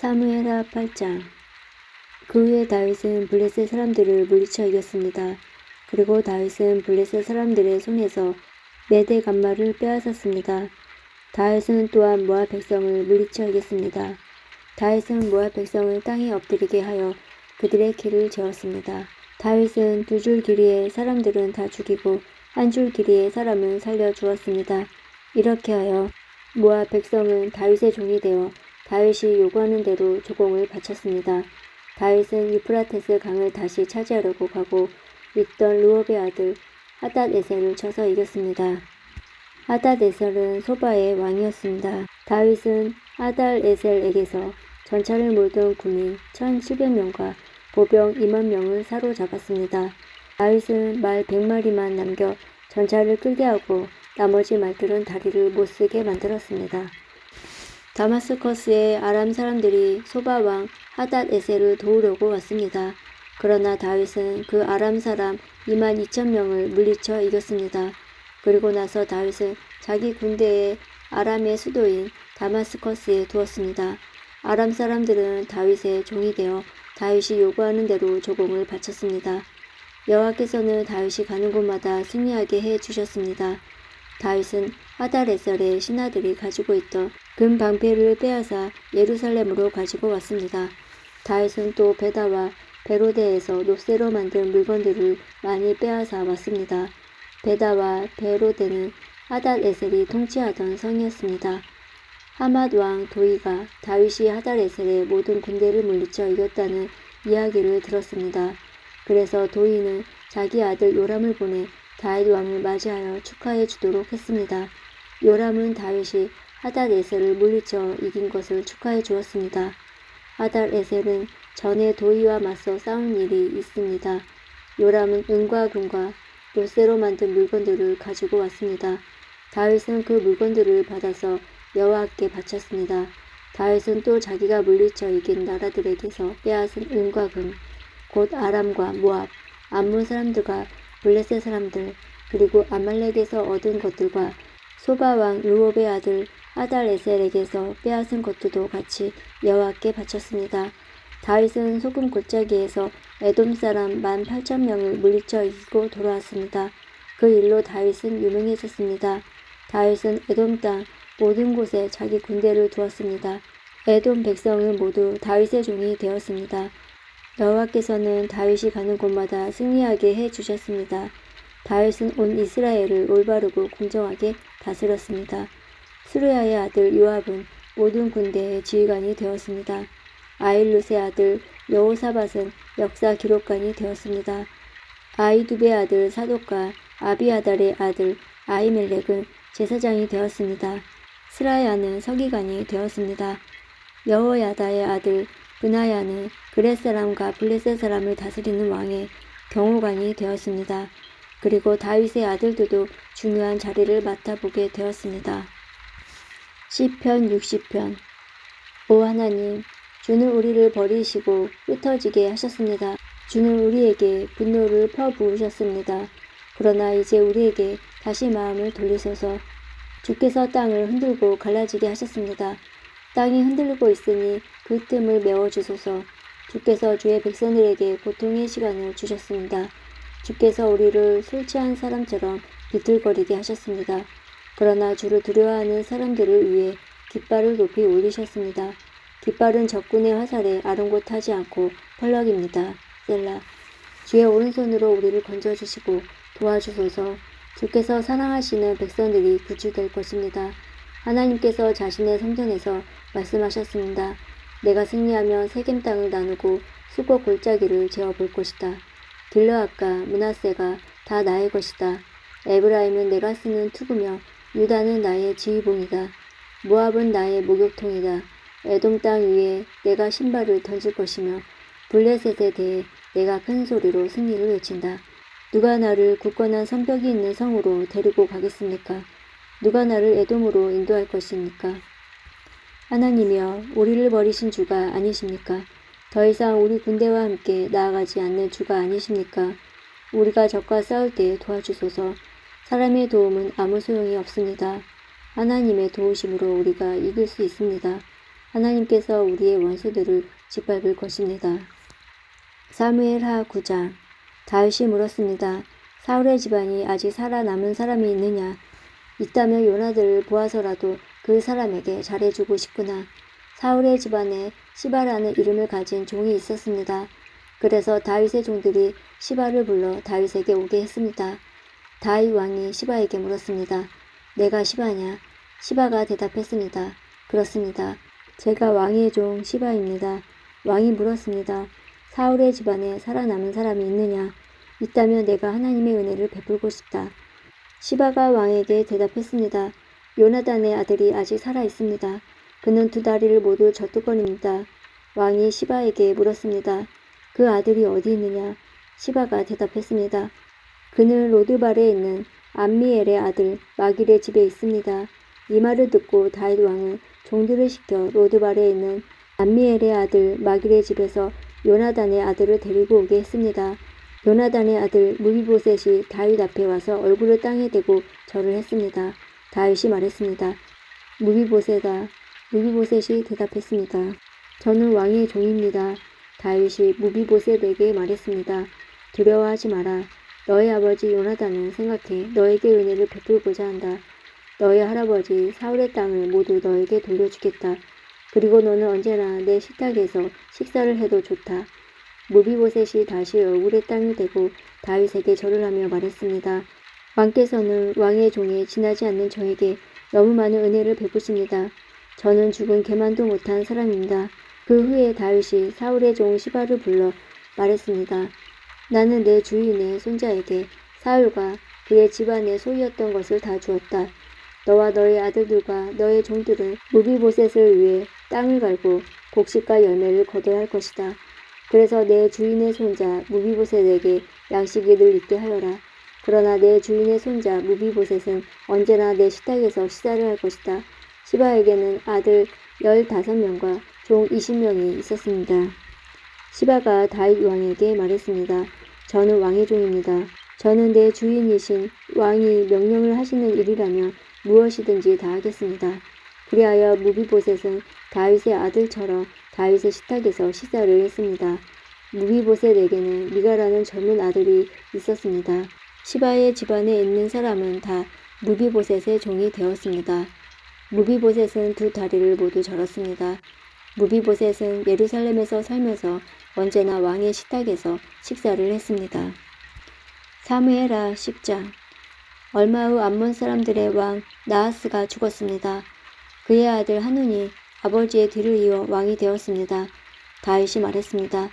사무엘하 8장. 그 후에 다윗은 블레셋 사람들을 물리쳐 이겼습니다. 그리고 다윗은 블레셋 사람들의 손에서 메대 간마를 빼앗았습니다. 다윗은 또한 모압 백성을 물리쳐 이겼습니다. 다윗은 모압 백성을 땅에 엎드리게 하여 그들의 길을 재웠습니다. 다윗은 2줄 길이의 사람들은 다 죽이고 1줄 길이의 사람은 살려 주었습니다. 이렇게 하여 모압 백성은 다윗의 종이 되어 다윗이 요구하는 대로 조공을 바쳤습니다. 다윗은 유프라테스 강을 다시 차지하려고 가고 있던 루업의 아들 하닷에셀을 쳐서 이겼습니다. 하닷에셀은 소바의 왕이었습니다. 다윗은 하닷에셀에게서 전차를 몰던 군인 1700명과 보병 20,000명을 사로잡았습니다. 다윗은 말 100마리만 남겨 전차를 끌게 하고 나머지 말들은 다리를 못쓰게 만들었습니다. 다마스커스의 아람 사람들이 소바 왕 하닷에셀을 도우려고 왔습니다. 그러나 다윗은 그 아람 사람 22,000명을 물리쳐 이겼습니다. 그리고 나서 다윗은 자기 군대에 아람의 수도인 다마스커스에 두었습니다. 아람 사람들은 다윗의 종이 되어 다윗이 요구하는 대로 조공을 바쳤습니다. 여호와께서는 다윗이 가는 곳마다 승리하게 해 주셨습니다. 다윗은 하닷에셀의 신하들이 가지고 있던 금 방패를 빼앗아 예루살렘으로 가지고 왔습니다. 다윗은 또 베다와 베로데에서 놋새로 만든 물건들을 많이 빼앗아 왔습니다. 베다와 베로데는 하닷에셀이 통치하던 성이었습니다. 하맛 왕 도이가 다윗이 하닷에셀의 모든 군대를 물리쳐 이겼다는 이야기를 들었습니다. 그래서 도이는 자기 아들 요람을 보내 다윗 왕을 맞이하여 축하해 주도록 했습니다. 요람은 다윗이 하닷에셀을 물리쳐 이긴 것을 축하해 주었습니다. 하닷에셀은 전에 도이와 맞서 싸운 일이 있습니다. 요람은 은과 금과 놋새로 만든 물건들을 가지고 왔습니다. 다윗은 그 물건들을 받아서 여호와께 바쳤습니다. 다윗은 또 자기가 물리쳐 이긴 나라들에게서 빼앗은 은과 금, 곧 아람과 모압, 암몬 사람들과 블레셋 사람들, 그리고 아말렉에서 얻은 것들과 소바왕 루옵의 아들 하닷에셀에게서 빼앗은 것들도 같이 여호와께 바쳤습니다. 다윗은 소금 골짜기에서 에돔 사람 18,000명을 물리쳐 이기고 돌아왔습니다. 그 일로 다윗은 유명해졌습니다. 다윗은 에돔 땅 모든 곳에 자기 군대를 두었습니다. 에돔 백성은 모두 다윗의 종이 되었습니다. 여호와께서는 다윗이 가는 곳마다 승리하게 해 주셨습니다. 다윗은 온 이스라엘을 올바르고 공정하게 다스렸습니다. 스루야의 아들 요압은 모든 군대의 지휘관이 되었습니다. 아힐룻의 아들 여호사밧은 역사 기록관이 되었습니다. 아히두베의 아들 사독과 아비아달의 아들 아히멜렉은 제사장이 되었습니다. 스라야는 서기관이 되었습니다. 여호야다의 아들 브나야는 그렛 사람과 블레셋 사람을 다스리는 왕의 경호관이 되었습니다. 그리고 다윗의 아들들도 중요한 자리를 맡아보게 되었습니다. 시편 60편. 오 하나님, 주는 우리를 버리시고 흩어지게 하셨습니다. 주는 우리에게 분노를 퍼부으셨습니다. 그러나 이제 우리에게 다시 마음을 돌리소서. 주께서 땅을 흔들고 갈라지게 하셨습니다. 땅이 흔들리고 있으니 그 틈을 메워주소서. 주께서 주의 백성들에게 고통의 시간을 주셨습니다. 주께서 우리를 술 취한 사람처럼 비틀거리게 하셨습니다. 그러나 주를 두려워하는 사람들을 위해 깃발을 높이 올리셨습니다. 깃발은 적군의 화살에 아랑곳하지 않고 펄럭입니다. 셀라. 주의 오른손으로 우리를 건져주시고 도와주소서. 주께서 사랑하시는 백성들이 구주될 것입니다. 하나님께서 자신의 성전에서 말씀하셨습니다. 내가 승리하면 세겜 땅을 나누고 수고 골짜기를 재어볼 것이다. 길르앗과 므낫세가 다 나의 것이다. 에브라임은 내가 쓰는 투구며 유다는 나의 지휘봉이다. 모압은 나의 목욕통이다. 에돔 땅 위에 내가 신발을 던질 것이며 블레셋에 대해 내가 큰 소리로 승리를 외친다. 누가 나를 굳건한 성벽이 있는 성으로 데리고 가겠습니까? 누가 나를 에돔으로 인도할 것입니까? 하나님이여, 우리를 버리신 주가 아니십니까? 더 이상 우리 군대와 함께 나아가지 않는 주가 아니십니까? 우리가 적과 싸울 때 도와주소서. 사람의 도움은 아무 소용이 없습니다. 하나님의 도우심으로 우리가 이길 수 있습니다. 하나님께서 우리의 원수들을 짓밟을 것입니다. 사무엘하 9장. 다윗이 물었습니다. 사울의 집안이 아직 살아남은 사람이 있느냐? 있다면 요나단을 보아서라도 그 사람에게 잘해주고 싶구나. 사울의 집안에 시바라는 이름을 가진 종이 있었습니다. 그래서 다윗의 종들이 시바를 불러 다윗에게 오게 했습니다. 다윗 왕이 시바에게 물었습니다. 내가 시바냐? 시바가 대답했습니다. 그렇습니다. 제가 왕의 종 시바입니다. 왕이 물었습니다. 사울의 집안에 살아남은 사람이 있느냐? 있다면 내가 하나님의 은혜를 베풀고 싶다. 시바가 왕에게 대답했습니다. 요나단의 아들이 아직 살아 있습니다. 그는 두 다리를 모두 젖뚝거립니다. 왕이 시바에게 물었습니다. 그 아들이 어디 있느냐? 시바가 대답했습니다. 그는 로드발에 있는 암미엘의 아들 마길의 집에 있습니다. 이 말을 듣고 다윗 왕은 종들을 시켜 로드발에 있는 암미엘의 아들 마길의 집에서 요나단의 아들을 데리고 오게 했습니다. 요나단의 아들 무비보셋이 다윗 앞에 와서 얼굴을 땅에 대고 절을 했습니다. 다윗이 말했습니다. 무비보셋아. 무비보셋이 대답했습니다. 저는 왕의 종입니다. 다윗이 무비보셋에게 말했습니다. 두려워하지 마라. 너의 아버지 요나단은 생각해 너에게 은혜를 베풀고자 한다. 너의 할아버지 사울의 땅을 모두 너에게 돌려주겠다. 그리고 너는 언제나 내 식탁에서 식사를 해도 좋다. 무비보셋이 다시 얼굴에 땅을 대고 다윗에게 절을 하며 말했습니다. 왕께서는 왕의 종에 지나지 않는 저에게 너무 많은 은혜를 베푸십니다. 저는 죽은 개만도 못한 사람입니다. 그 후에 다윗이 사울의 종 시바를 불러 말했습니다. 나는 내 주인의 손자에게 사울과 그의 집안의 소유였던 것을 다 주었다. 너와 너의 아들들과 너의 종들은 무비보셋을 위해 땅을 갈고 곡식과 열매를 거둬야 할 것이다. 그래서 내 주인의 손자 무비보셋에게 양식이 늘 있게 하여라. 그러나 내 주인의 손자 무비보셋은 언제나 내 식탁에서 식사를 할 것이다. 시바에게는 아들 15명과 종 20명이 있었습니다. 시바가 다윗 왕에게 말했습니다. 저는 왕의 종입니다. 저는 내 주인이신 왕이 명령을 하시는 일이라면 무엇이든지 다 하겠습니다. 그리하여 무비보셋은 다윗의 아들처럼 다윗의 식탁에서 식사를 했습니다. 무비보셋에게는 미가라는 젊은 아들이 있었습니다. 시바의 집안에 있는 사람은 다 무비보셋의 종이 되었습니다. 무비보셋은 두 다리를 모두 절었습니다. 무비보셋은 예루살렘에서 살면서 언제나 왕의 식탁에서 식사를 했습니다. 사무엘하 10장. 얼마 후 암몬 사람들의 왕 나하스가 죽었습니다. 그의 아들 하눈이 아버지의 뒤를 이어 왕이 되었습니다. 다윗이 말했습니다.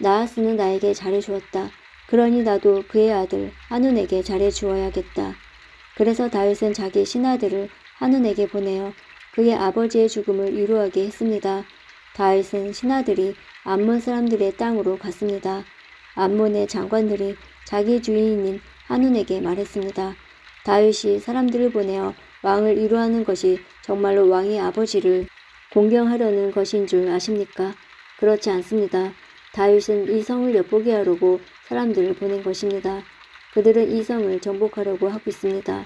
나하스는 나에게 잘해주었다. 그러니 나도 그의 아들 하눈에게 잘해주어야겠다. 그래서 다윗은 자기 신하들을 하눈에게 보내어 그의 아버지의 죽음을 위로하게 했습니다. 다윗은 신하들이 암몬 사람들의 땅으로 갔습니다. 암몬의 장관들이 자기 주인인 하눈에게 말했습니다. 다윗이 사람들을 보내어 왕을 위로하는 것이 정말로 왕의 아버지를 공경하려는 것인 줄 아십니까? 그렇지 않습니다. 다윗은 이 성을 엿보게 하려고 사람들을 보낸 것입니다. 그들은 이 성을 정복하려고 하고 있습니다.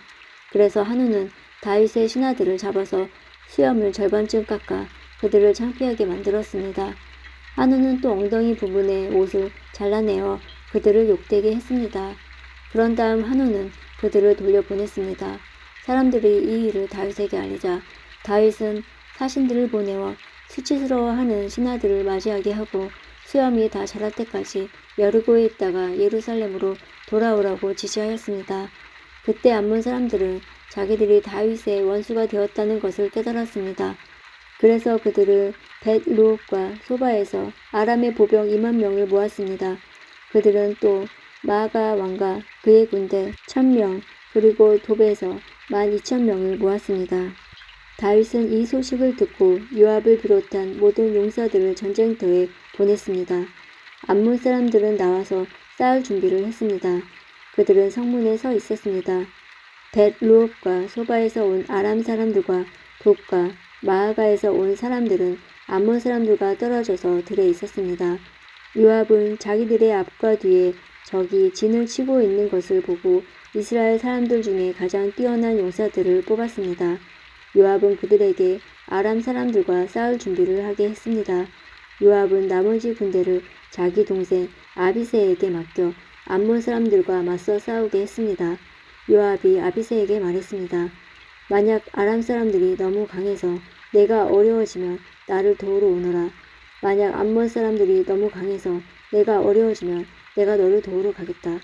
그래서 하눈은 다윗의 신하들을 잡아서 수염을 절반쯤 깎아 그들을 창피하게 만들었습니다. 하눈은 또 엉덩이 부분의 옷을 잘라내어 그들을 욕되게 했습니다. 그런 다음 하눈은 그들을 돌려보냈습니다. 사람들이 이 일을 다윗에게 알리자 다윗은 사신들을 보내어 수치스러워하는 신하들을 맞이하게 하고 수염이 다 자랄 때까지 여리고에 있다가 예루살렘으로 돌아오라고 지시하였습니다. 그때 암몬 사람들은 자기들이 다윗의 원수가 되었다는 것을 깨달았습니다. 그래서 그들은 벳루옥과 소바에서 아람의 보병 2만 명을 모았습니다. 그들은 또 마아가 왕과 그의 군대 1000명 그리고 돛에서 12,000명을 모았습니다. 다윗은 이 소식을 듣고 요압을 비롯한 모든 용사들을 전쟁터에 보냈습니다. 암몬 사람들은 나와서 싸울 준비를 했습니다. 그들은 성문에 서 있었습니다. 벳루옥과 소바에서 온 아람 사람들과 돛과 마아가에서 온 사람들은 암몬 사람들과 떨어져서 들에 있었습니다. 요압은 자기들의 앞과 뒤에 적이 진을 치고 있는 것을 보고 이스라엘 사람들 중에 가장 뛰어난 용사들을 뽑았습니다. 요압은 그들에게 아람 사람들과 싸울 준비를 하게 했습니다. 요압은 나머지 군대를 자기 동생 아비새에게 맡겨 암몬 사람들과 맞서 싸우게 했습니다. 요압이 아비새에게 말했습니다. 만약 아람 사람들이 너무 강해서 내가 어려워지면 나를 도우러 오너라. 만약 암몬 사람들이 너무 강해서 내가 어려워지면 내가 너를 도우러 가겠다.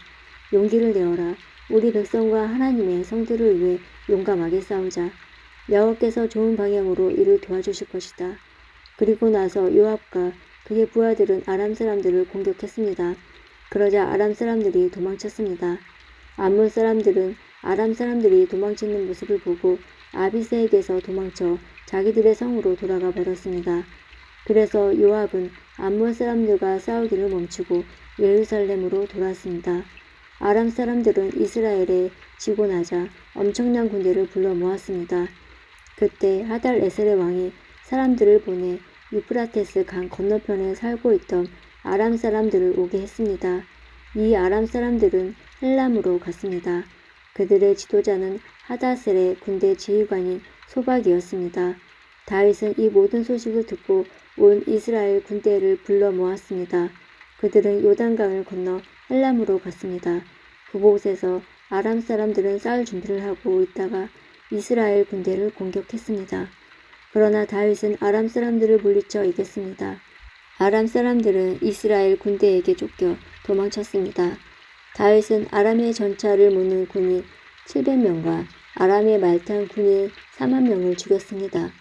용기를 내어라. 우리 백성과 하나님의 성들을 위해 용감하게 싸우자. 여호와께서 좋은 방향으로 이를 도와주실 것이다. 그리고 나서 요압과 그의 부하들은 아람 사람들을 공격했습니다. 그러자 아람 사람들이 도망쳤습니다. 암몬 사람들은 아람 사람들이 도망치는 모습을 보고 아비새에게서 도망쳐 자기들의 성으로 돌아가 버렸습니다. 그래서 요압은 암몬 사람들과 싸우기를 멈추고 예루살렘으로 돌아왔습니다. 아람 사람들은 이스라엘에 지고 나자 엄청난 군대를 불러 모았습니다. 그때 하달 에셀의 왕이 사람들을 보내 유프라테스 강 건너편에 살고 있던 아람 사람들을 오게 했습니다. 이 아람 사람들은 헬람으로 갔습니다. 그들의 지도자는 하다셀의 군대 지휘관인 소박이었습니다. 다윗은 이 모든 소식을 듣고 온 이스라엘 군대를 불러 모았습니다. 그들은 요단강을 건너 헬람으로 갔습니다. 그곳에서 아람 사람들은 싸울 준비를 하고 있다가 이스라엘 군대를 공격했습니다. 그러나 다윗은 아람 사람들을 물리쳐 이겼습니다. 아람 사람들은 이스라엘 군대에게 쫓겨 도망쳤습니다. 다윗은 아람의 전차를 모는 군인 700명과 아람의 말탄 군인 4만 명을 죽였습니다.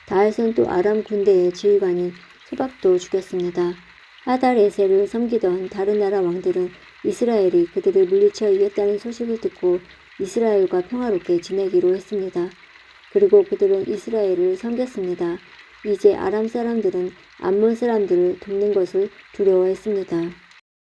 다윗은 또 아람 군대의 지휘관인 소박도 죽였습니다. 하달 에셀을 섬기던 다른 나라 왕들은 이스라엘이 그들을 물리쳐 이겼다는 소식을 듣고 이스라엘과 평화롭게 지내기로 했습니다. 그리고 그들은 이스라엘을 섬겼습니다. 이제 아람 사람들은 암몬 사람들을 돕는 것을 두려워했습니다.